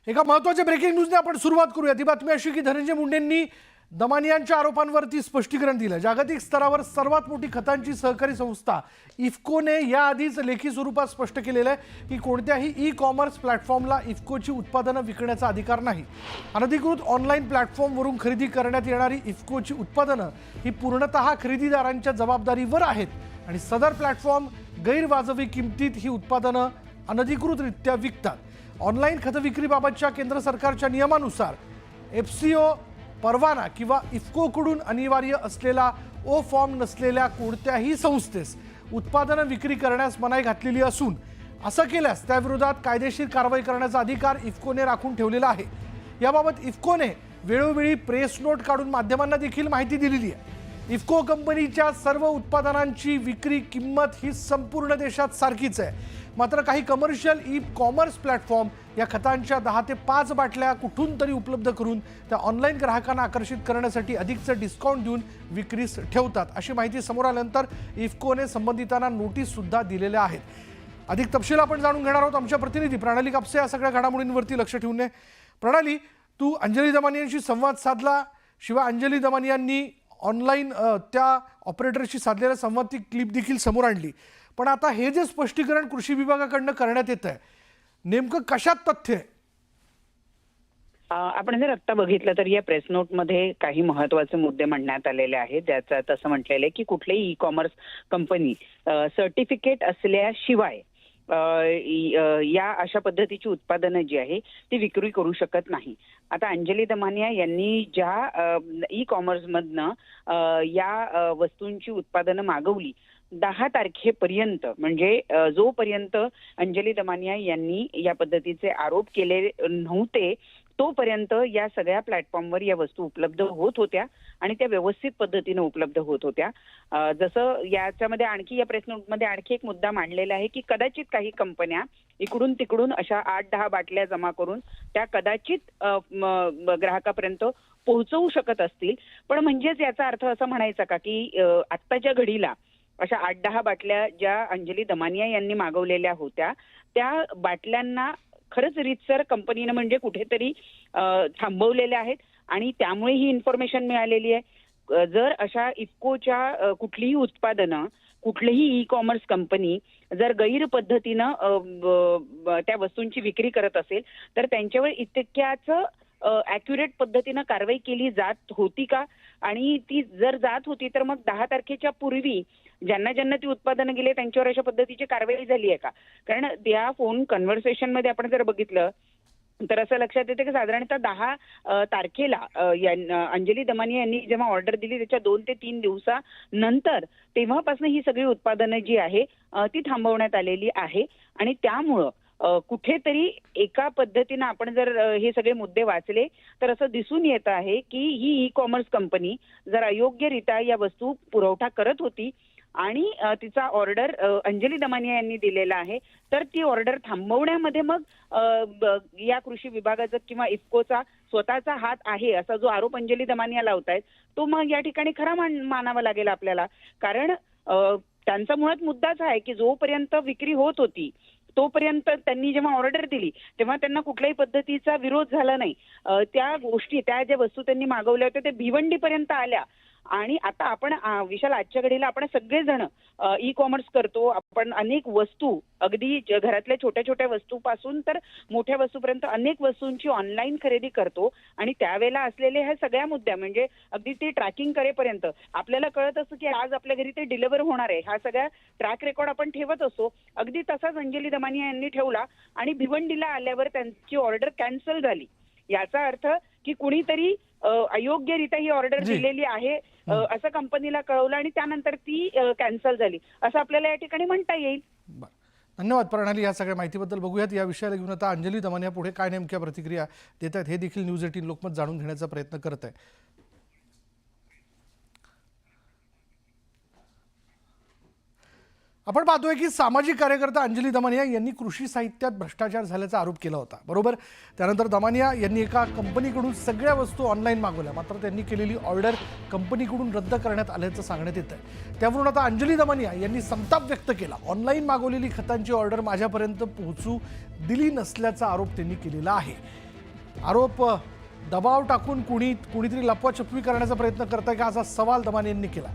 एका महत्त्वाच्या ब्रेकिंग न्यूजने आपण सुरुवात करूया। ती बातमी अशी की धनंजय मुंडेंनी दमानियांच्या आरोपांवरती स्पष्टीकरण दिलं। जागतिक स्तरावर सर्वात मोठी खतांची सहकारी संस्था इफ्कोने याआधीच लेखी स्वरूपात स्पष्ट केलेलं आहे की कोणत्याही ई कॉमर्स प्लॅटफॉर्मला इफ्कोची उत्पादनं विकण्याचा अधिकार नाही। अनधिकृत ऑनलाईन प्लॅटफॉर्मवरून खरेदी करण्यात येणारी इफ्कोची उत्पादनं ही पूर्णतः खरेदीदारांच्या जबाबदारीवर आहेत आणि सदर प्लॅटफॉर्म गैरवाजवी किमतीत ही उत्पादनं अनधिकृतरित्या विकतात। ऑनलाईन खत विक्रीबाबतच्या केंद्र सरकारच्या नियमानुसार एफसीओ परवाना किंवा इफ्कोकडून अनिवार्य असलेला ओ फॉर्म नसलेल्या कोणत्याही संस्थेस उत्पादनं विक्री करण्यास मनाई घातलेली असून असं केल्यास त्याविरोधात कायदेशीर कारवाई करण्याचा अधिकार इफ्कोने राखून ठेवलेला आहे। याबाबत इफ्कोने वेळोवेळी प्रेस नोट काढून माध्यमांना देखील माहिती दिलेली आहे। इफ्को कंपनीच्या सर्व उत्पादनांची विक्री किंमत ही संपूर्ण देशात सारखीच आहे। मात्र काही कमर्शियल ई कॉमर्स प्लॅटफॉर्म या खतांच्या 10 ते 5 बाटल्या कुठून तरी उपलब्ध करून त्या ऑनलाईन ग्राहकांना आकर्षित करण्यासाठी अधिकचं डिस्काउंट देऊन विक्रीस ठेवतात। अशी माहिती समोर आल्यानंतर इफ्कोने संबंधितांना नोटीस सुद्धा दिलेल्या आहेत। अधिक तपशील आपण जाणून घेणार आहोत आमच्या प्रतिनिधी प्रणाली कापसे या सगळ्या घडामोडींवरती लक्ष ठेवून। प्रणाली, तू अंजली दमानियांशी संवाद साधला, शिवाय अंजली दमानियांनी ऑनलाईन त्या ऑपरेटरशी साधलेल्या संवाद ती क्लिप देखील समोर आणली। पण आता हे जे स्पष्टीकरण कृषी विभागाकडून करण्यात येत आहे नेमकं कशात तथ्य आहे? आपण जर आत्ता बघितलं तर या प्रेस नोटमध्ये काही महत्त्वाचे मुद्दे म्हणण्यात आलेले आहेत। ज्याचं तसं म्हटलेलं आहे की कुठलीही ई कॉमर्स कंपनी सर्टिफिकेट असल्याशिवाय या अशा पद्धतीची उत्पादनं जी आहे ती विक्री करू शकत नाही। आता अंजली दमानिया यांनी ज्या ई कॉमर्समधनं या वस्तूंची उत्पादनं मागवली 10 तारखेपर्यंत, म्हणजे जोपर्यंत अंजली दमानिया यांनी या पद्धतीचे आरोप केले नव्हते तोपर्यंत या सगळ्या प्लॅटफॉर्मवर या वस्तू उपलब्ध होत होत्या आणि त्या व्यवस्थित पद्धतीने उपलब्ध होत होत्या। जसं याच्यामध्ये आणखी या प्रेस नोटमध्ये आणखी एक मुद्दा मांडलेला आहे की कदाचित काही कंपन्या इकडून तिकडून अशा 8-10 बाटल्या जमा करून त्या कदाचित ग्राहकापर्यंत पोहोचवू शकत असतील। पण म्हणजेच याचा अर्थ असं म्हणायचा का की आत्ताच्या घडीला अशा 8-10 बाटल्या ज्या अंजली दमानिया यांनी मागवलेल्या होत्या त्या बाटल्यांना खरंच रीतसर कंपनीनं म्हणजे कुठेतरी थांबवलेल्या आहेत आणि त्यामुळे ही इन्फॉर्मेशन मिळालेली आहे। जर अशा इफ्कोच्या कुठलीही उत्पादनं कुठलीही ई कॉमर्स कंपनी जर गैर पद्धतीनं त्या वस्तूंची विक्री करत असेल तर त्यांच्यावर इतक्याच ॲक्युरेट पद्धतीनं कारवाई केली जात होती का? आणि ती जर जात होती तर मग 10 तारखेच्या पूर्वी ज्यांना ती उत्पादनं गेले त्यांच्यावर अशा पद्धतीची कारवाई झाली आहे का? कारण त्या फोन कन्व्हर्सेशनमध्ये आपण जर बघितलं तर असं लक्षात येतं की साधारणतः 10 तारखेला अंजली दमानिया यांनी जेव्हा ऑर्डर दिली त्याच्या 2 ते 3 दिवसानंतर तेव्हापासून ही सगळी उत्पादनं जी आहे ती थांबवण्यात आलेली आहे। आणि त्यामुळं कुठेतरी एका पद्धतीनं आपण जर हे सगळे मुद्दे वाचले तर असं दिसून येत आहे की ही ई कॉमर्स कंपनी जर अयोग्यरित्या या वस्तू पुरवठा करत होती आणि तिचा ऑर्डर अंजली दमानिया यांनी दिलेला आहे तर ती ऑर्डर थांबवण्यामध्ये मग या कृषी विभागाचा किंवा इफ्कोचा स्वतःचा हात आहे असा जो आरोप अंजली दमानिया लावतायत तो मग या ठिकाणी खरा मानावा लागेल आपल्याला। कारण त्यांचा मुळात मुद्दाच आहे की जोपर्यंत विक्री होत होती तोपर्यंत त्यांनी जेव्हा ऑर्डर दिली तेव्हा त्यांना कुठल्याही पद्धतीचा विरोध झाला नाही। त्या गोष्टी त्या ज्या वस्तू त्यांनी मागवल्या होत्या त्या भिवंडीपर्यंत आल्या आणि आता आपण विशाल आजच्या घडीला आपण सगळेजण ई कॉमर्स करतो। आपण अनेक वस्तू अगदी घरातल्या छोट्या छोट्या वस्तूपासून तर मोठ्या वस्तूपर्यंत अनेक वस्तूंची ऑनलाईन खरेदी करतो आणि त्यावेळेला असलेले ह्या सगळ्या मुद्द्या म्हणजे अगदी ते ट्रॅकिंग करेपर्यंत आपल्याला कळत असतं की आज आपल्या घरी ते डिलिव्हर होणार आहे। हा सगळा ट्रॅक रेकॉर्ड आपण ठेवत असतो। अगदी तसाच अंजली दमानिया यांनी ठेवला आणि भिवंडीला आल्यावर त्यांची ऑर्डर कॅन्सल झाली। याचा अर्थ की कुणीतरी अयोग्यरित्या ही ऑर्डर दिलेली आहे असं कंपनीला कळवलं आणि त्यानंतर ती कॅन्सल झाली असं आपल्याला या ठिकाणी म्हणता येईल। धन्यवाद प्रणाली या सगळ्या माहितीबद्दल। बघूयात या विषयाला घेऊन आता अंजली दमानिया पुढे काय नेमक्या प्रतिक्रिया देत आहेत हे देखील न्यूज 18 लोकमत जाणून घेण्याचा प्रयत्न करत आहे। आपण पाहतोय की सामाजिक कार्यकर्ता अंजली दमानिया यांनी कृषी साहित्यात भ्रष्टाचार झाल्याचा आरोप केला होता, बरोबर? त्यानंतर दमानिया यांनी एका कंपनीकडून सगळ्या वस्तू ऑनलाईन मागवल्या, मात्र त्यांनी केलेली ऑर्डर कंपनीकडून रद्द करण्यात आल्याचं सांगण्यात येत आहे। त्यावरून आता अंजली दमानिया यांनी संताप व्यक्त केला। ऑनलाईन मागवलेली खतांची ऑर्डर माझ्यापर्यंत पोहोचू दिली नसल्याचा आरोप त्यांनी केलेला आहे। आरोप दबाव टाकून कुणीतरी लपवाछपवी करण्याचा प्रयत्न करत आहे का, असा सवाल दमानी यांनी केला.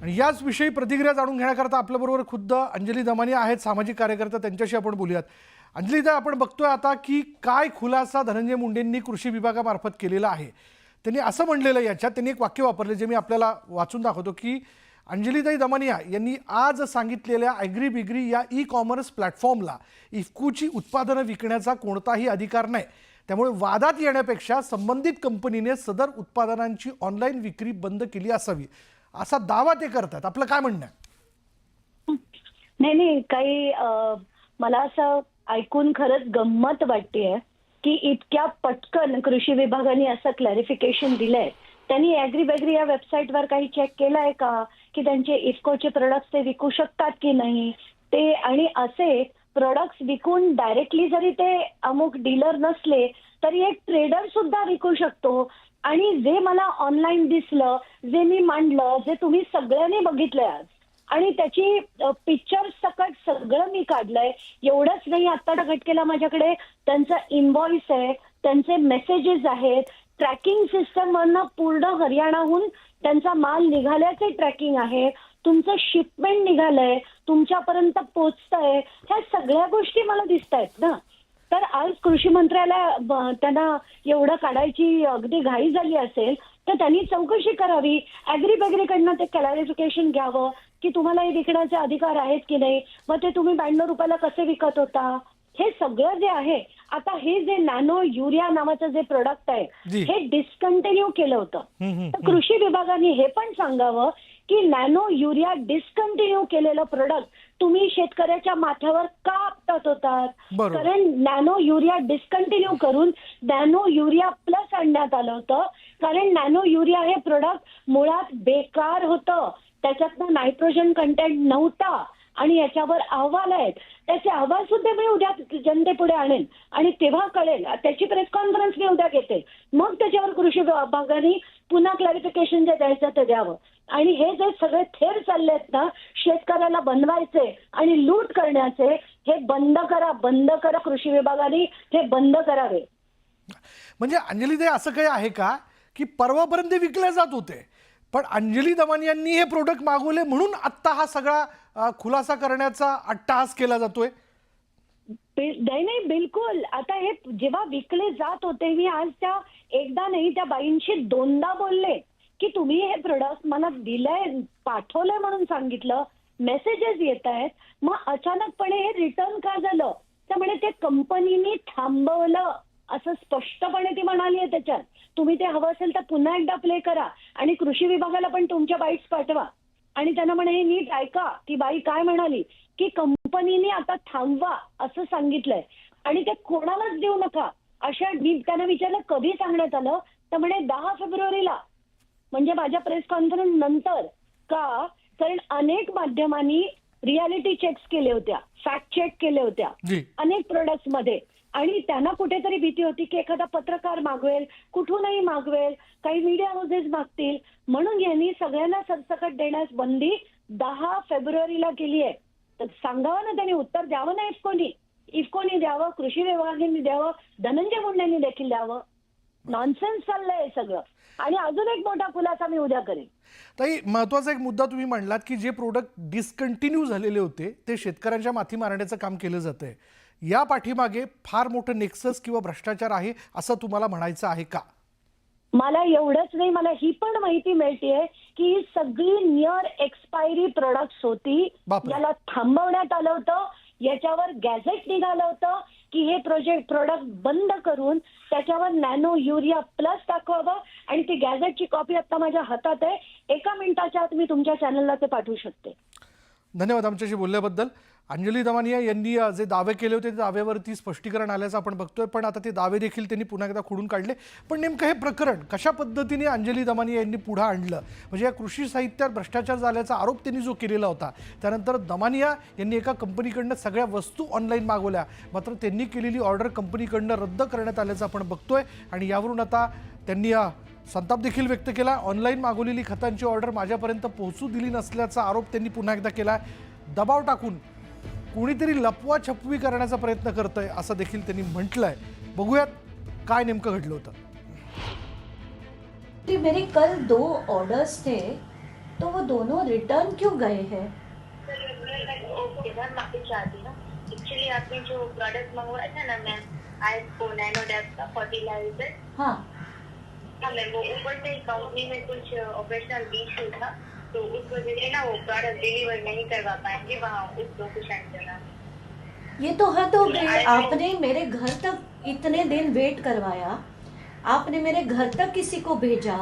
आणि याच विषयी प्रतिक्रिया जाणून घेण्याकरता आपल्याबरोबर खुद्द अंजली दमानी आहेत, सामाजिक कार्यकर्ता. त्यांच्याशी आपण बोलूयात. अंजलीदा, आपण बघतोय आता की काय खुलासा धनंजय मुंडेंनी कृषी विभागामार्फत केलेला आहे. त्यांनी असं म्हणलेलं, याच्यात त्यांनी एक वाक्य वापरले जे मी आपल्याला वाचून दाखवतो की अंजलीताई दमानिया यांनी आज सांगितलेल्या ॲग्री बिग्री या ई कॉमर्स प्लॅटफॉर्मला इफ्कोची उत्पादनं विकण्याचा कोणताही अधिकार नाही. त्यामुळे वादात येण्यापेक्षा संबंधित कंपनीने सदर उत्पादनांची ऑनलाईन विक्री बंद केली असावी, असा दावा ते करतात. आपलं काय म्हणणं आहे? नाही काही मला असं ऐकून खरंच गंमत वाटतेय की इतक्या पटकन कृषी विभागाने असं क्लॅरिफिकेशन दिलंय. त्यांनी ॲग्री बॅग्री या वेबसाईटवर काही चेक केलंय का की त्यांचे इफ्कोचे प्रोडक्ट्स ते विकू शकतात की नाही ते, आणि असे प्रोडक्ट्स विकून डायरेक्टली जरी ते अमुक डीलर नसले तरी एक ट्रेडर सुद्धा विकू शकतो. आणि जे मला ऑनलाईन दिसलं, जे मी मांडलं, जे तुम्ही सगळ्यांनी बघितलंय आज, आणि त्याची पिक्चर्स सकट सगळं मी काढलंय. एवढंच नाही, आता घटकेला माझ्याकडे त्यांचा इनव्हॉइस आहे, त्यांचे मेसेजेस आहेत, ट्रॅकिंग सिस्टमवरनं पूर्ण हरियाणाहून त्यांचा माल निघाल्याचे ट्रॅकिंग आहे, तुमचं शिपमेंट निघालंय, तुमच्यापर्यंत पोचतंय, ह्या सगळ्या गोष्टी मला दिसत आहेत ना. तर आज कृषी मंत्र्याला त्यांना एवढं काढायची अगदी घाई झाली असेल तर त्यांनी चौकशी करावी, ॲग्री बॅग्रीकडनं ते क्लॅरिफिकेशन घ्यावं की तुम्हाला हे विकण्याचे अधिकार आहेत की नाही, मग ते तुम्ही 92 रुपयाला कसे विकत होता, हे सगळं जे आहे. आता हे जे नॅनो युरिया नावाचं जे प्रोडक्ट आहे हे डिस्कंटिन्यू केलं होतं. तर कृषी विभागाने हे पण सांगावं की नॅनो युरिया डिस्कंटिन्यू केलेलं प्रोडक्ट तुम्ही शेतकऱ्याच्या माथ्यावर का आपटत होतात. कारण नॅनो युरिया डिस्कंटिन्यू करून नॅनो युरिया प्लस आणण्यात आलं होतं. कारण नॅनो युरिया हे प्रोडक्ट मुळात बेकार होतं, त्याच्यातनं नायट्रोजन कंटेंट नव्हता आणि याच्यावर अहवाल आहेत. त्याचे अहवाल सुद्धा मी उद्या जनतेपुढे आणेन आणि तेव्हा कळेल. त्याची प्रेस कॉन्फरन्स मी उद्या घेते, मग त्याच्यावर कृषी विभागाने पुन्हा क्लॅरिफिकेशन जे द्यायचं ते द्यावं. आणि हे जे सगळे थेर चालले आहेत ना शेतकऱ्याला बनवायचे आणि लूट करण्याचे, हे बंद करा कृषी विभागाने हे बंद करावे. म्हणजे अंजली दे, असं काही आहे का की परवापर्यंत विकले जात होते पण अंजली दमानी यांनी हे प्रोडक्ट मागवले म्हणून आता हा सगळा खुलासा करण्याचा अट्टहास केला जातोय? नाही बिलकुल. आता हे जेव्हा विकले जात होते, मी आज त्या एकदा नाही त्या बाईंशी 2दा बोलले की तुम्ही हे प्रोडक्ट मला दिलंय, पाठवलंय म्हणून सांगितलं, मेसेजेस येत आहेत, मग अचानकपणे हे रिटर्न का झालं. त्यामुळे ते कंपनीने थांबवलं असं स्पष्टपणे ती म्हणाली आहे त्याच्यात. तुम्ही ते हवं असेल तर पुन्हा एकदा प्ले करा आणि कृषी विभागाला पण तुमच्या बाईट्स पाठवा आणि त्यांना म्हणे हे नीट ऐका ती बाई काय म्हणाली की कंपनीने आता थांबवा असं सांगितलंय आणि ते कोणालाच देऊ नका. अशा मी त्यांना विचारलं कधी सांगण्यात आलं, तर म्हणे 10 फेब्रुवारीला, म्हणजे माझ्या प्रेस कॉन्फरन्स नंतर. का? कारण अनेक माध्यमांनी रियालिटी चेक्स केले होत्या, फॅक्ट चेक केले होत्या अनेक प्रोडक्ट्स मध्ये, आणि त्यांना कुठेतरी भीती होती की एखादा पत्रकार मागवेल, कुठूनही मागवेल, काही मीडिया हाऊसेस मागतील, म्हणून यांनी सगळ्यांना सरसकट देण्यास बंदी 10 फेब्रुवारीला केली आहे. तर सांगावं ना, त्यांनी उत्तर द्यावं ना. इफ्कोनी द्यावं, कृषी विभागाने द्यावं, धनंजय मुंडेंनी देखील द्यावं. नॉनसेन्स चाललंय हे सगळं. आणि अजून एक मोठा खुलासा मी उद्या करेन. ताई, महत्त्वाचा एक मुद्दा तुम्ही म्हणलात की जे प्रोडक्ट डिस्कंटिन्यू झालेले होते ते शेतकऱ्यांच्या माथी मारण्याचं काम केलं जातंय. या पाठीमागे फार मोठं नेक्सस किंवा भ्रष्टाचार आहे असं तुम्हाला म्हणायचं आहे का? मला एवढंच नाही, मला ही पण माहिती मिळतेय की ही सगळी नियर एक्सपायरी प्रोडक्ट्स होती. याला थांबवण्यात आलं होतं, याच्यावर गॅझेट निघालं होतं की हे प्रोडक्ट बंद करून त्याच्यावर नॅनो युरिया प्लस दाखवावं, आणि ती गॅझेटची कॉपी आता माझ्या हातात आहे. 1 मिनिटाच्या आत मी तुमच्या चॅनलला ते पाठवू शकते. धन्यवाद आमच्याशी बोलल्याबद्दल. अंजली दमानिया यांनी जे दावे केले होते ते दाव्यावरती स्पष्टीकरण आल्याचं आपण बघतोय, पण आता ते दावे देखील त्यांनी पुन्हा एकदा खोडून काढले. पण नेमकं हे प्रकरण कशा पद्धतीने अंजली दमानिया यांनी पुढे आणलं, म्हणजे या कृषी साहित्यात भ्रष्टाचार झाल्याचा आरोप त्यांनी जो केलेला होता, त्यानंतर दमानिया यांनी एका कंपनीकडनं सगळ्या वस्तू ऑनलाईन मागवल्या, मात्र त्यांनी केलेली ऑर्डर कंपनीकडनं रद्द करण्यात आल्याचं आपण बघतोय. आणि यावरून आता त्यांनी संताप देखील व्यक्त केला. ऑनलाईन मागवलेली खतांची ऑर्डर माझ्यापर्यंत पोहोचू दिली नसल्याचा आरोप त्यांनी पुन्हा एकदा केला. दबाव टाकून कोणीतरी लपवाछपवी करण्याचा प्रयत्न करतंय असं देखील त्यांनी म्हटलंय. बघूयात काय नेमकं घडलं होतं. मेरे कल 2 ऑर्डर्स थे तो वो दोनों रिटर्न क्यों गए हैं? ओके मैम, माफी चाहती हूँ. एक्चुअली आपने जो प्रोडक्ट मंगवाया था ना मैम, iPhone नैनो डैप का 40 लाइटर. हाँ हाँ मैम, वो ऊपर से कंपनी में कुछ ऑपरेशनल इशू था, तो उस वजह से ना वो प्रोडक्ट डिलीवर नहीं करवा पाएंगे वहाँ उस लोकेशन पे ना. ये तो हद हो गई. आपने मेरे घर तक इतने दिन वेट करवाया, आपने मेरे घर तक किसी को भेजा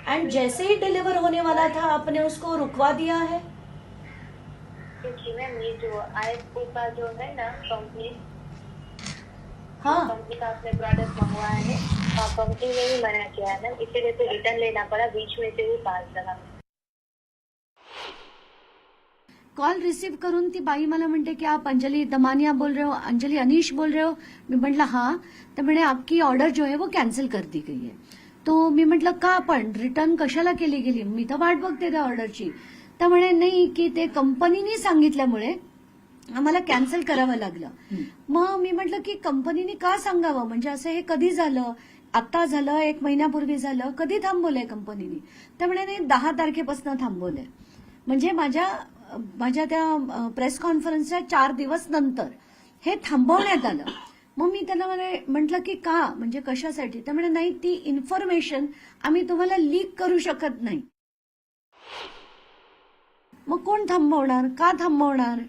एंड जैसे ही डिलीवर होने वाला था आपने उसको रुकवा दिया है. क्योंकि मैम ये जो iPhone का जो है ना कंपनी, हाँ कंपनी का आपने प्रोडक्ट मंगवाया है, कंपनी ने ही मना किया है मैम, इसीलिए तो रिटर्न लेना पड़ा, बीच में से भी पास लगा. कॉल रिसीव करून ती बाई मला म्हणते की आप अंजलि दमानिया बोल रहे हो, अंजलि अनीश बोल रहे हो. मी म्हटलं हाँ. तर म्हणे आपकी ऑर्डर जो है वो कॅन्सल कर दी गई है. तो मी म्हटलं का, पण रिटर्न कशाला केली गेली, मी तर वाट बघते त्या ऑर्डरची. तर म्हणे नाही की ते कंपनीने सांगितल्यामुळे आम्हाला कॅन्सल करावं लागलं. मग मी म्हटलं की कंपनीने का सांगावं, म्हणजे असं हे कधी झालं, आता झालं, 1 महिन्यापूर्वी झालं, कधी थांबवलंय कंपनीने. तर म्हणे नाही 10 तारखेपासून थांबवलंय. म्हणजे माझ्या त्या प्रेस कॉन्फरन्सच्या 4 दिवस नंतर हे थांबवण्यात आलं. मग मी त्याला म्हटलं की का, म्हणजे कशासाठी. तर म्हणे नाही ती इन्फॉर्मेशन आम्ही तुम्हाला लीक करू शकत नाही. मग कोण थांबवणार, का थांबवणार.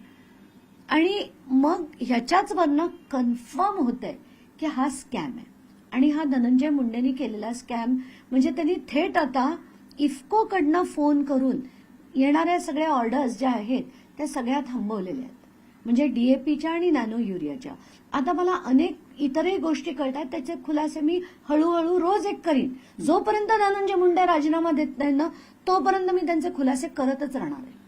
आणि मग ह्याच्याच वरनं कन्फर्म होतंय की हा स्कॅम आहे आणि हा धनंजय मुंडेंनी केलेला स्कॅम. म्हणजे त्यांनी थेट आता इफ्कोकडनं फोन करून येणाऱ्या सगळ्या ऑर्डर्स ज्या आहेत त्या सगळ्या थांबवलेल्या आहेत, म्हणजे डीएपीच्या आणि नॅनो युरियाच्या. आता मला अनेक इतरही गोष्टी कळतात, त्याचे खुलासे मी हळूहळू रोज एक करीन. जोपर्यंत धनंजय मुंडे राजीनामा देत नाही ना तोपर्यंत मी त्यांचे खुलासे करतच राहणार आहे.